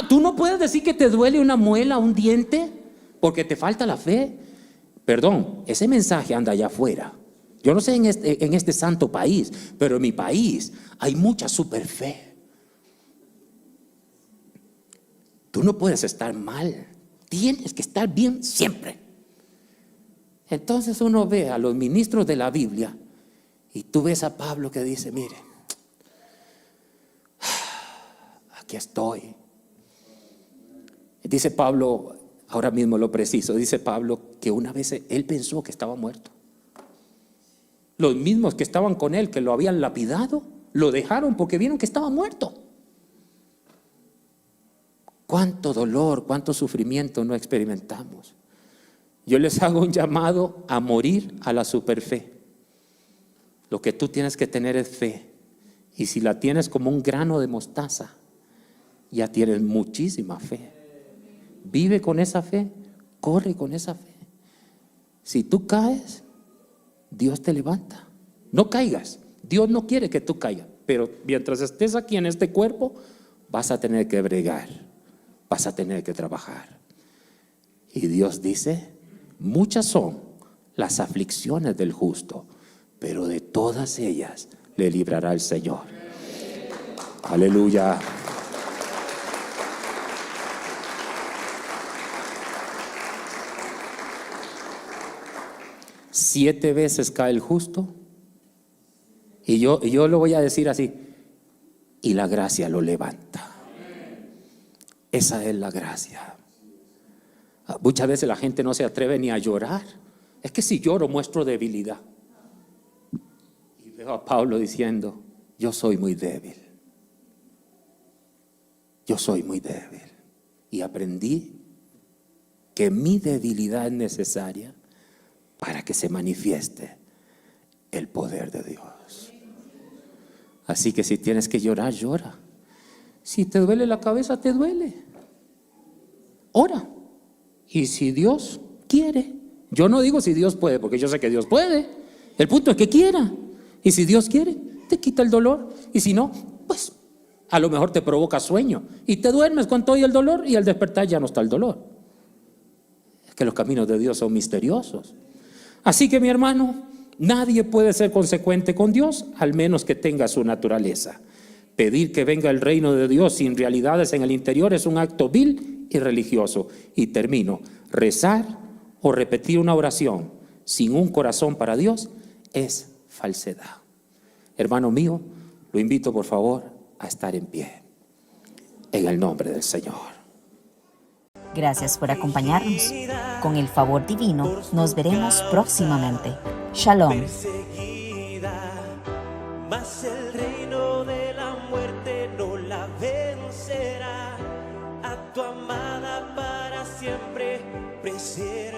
Tú no puedes decir que te duele una muela, un diente, porque te falta la fe. Perdón, ese mensaje anda allá afuera. Yo no sé en este santo país, pero en mi país hay mucha superfe. Tú no puedes estar mal, tienes que estar bien siempre. Entonces uno ve a los ministros de la Biblia y tú ves a Pablo que dice, mire, aquí estoy. Dice Pablo, ahora mismo lo preciso, dice Pablo que una vez él pensó que estaba muerto. Los mismos que estaban con él, que lo habían lapidado, lo dejaron porque vieron que estaba muerto. Cuánto dolor, cuánto sufrimiento no experimentamos. Yo les hago un llamado a morir a la superfe. Lo que tú tienes que tener es fe. Y si la tienes como un grano de mostaza, ya tienes muchísima fe. Vive con esa fe, corre con esa fe. Si tú caes, Dios te levanta. No caigas. Dios no quiere que tú caigas, pero mientras estés aquí en este cuerpo, vas a tener que bregar, vas a tener que trabajar. Y Dios dice, muchas son las aflicciones del justo, pero de todas ellas le librará el Señor. Aleluya. Siete veces cae el justo. Y yo lo voy a decir así. Y la gracia lo levanta. Esa es la gracia. Muchas veces la gente no se atreve ni a llorar. Es que si lloro muestro debilidad. Y veo a Pablo diciendo, yo soy muy débil. Yo soy muy débil. Y aprendí que mi debilidad es necesaria para que se manifieste el poder de Dios. Así que si tienes que llorar, llora. Si te duele la cabeza, te duele. Ora. Y si Dios quiere, yo no digo si Dios puede, porque yo sé que Dios puede. El punto es que quiera. Y si Dios quiere, te quita el dolor. Y si no, pues a lo mejor te provoca sueño. Y te duermes con todo y el dolor, y al despertar ya no está el dolor. Es que los caminos de Dios son misteriosos. Así que mi hermano, nadie puede ser consecuente con Dios al menos que tenga su naturaleza. Pedir que venga el reino de Dios sin realidades en el interior es un acto vil y religioso. Y termino, rezar o repetir una oración sin un corazón para Dios es falsedad. Hermano mío, lo invito por favor a estar en pie. En el nombre del Señor. Gracias por acompañarnos. Con el favor divino, nos veremos próximamente. Shalom. Mas el reino de la muerte no la vencerá. A tu amada para siempre preservará.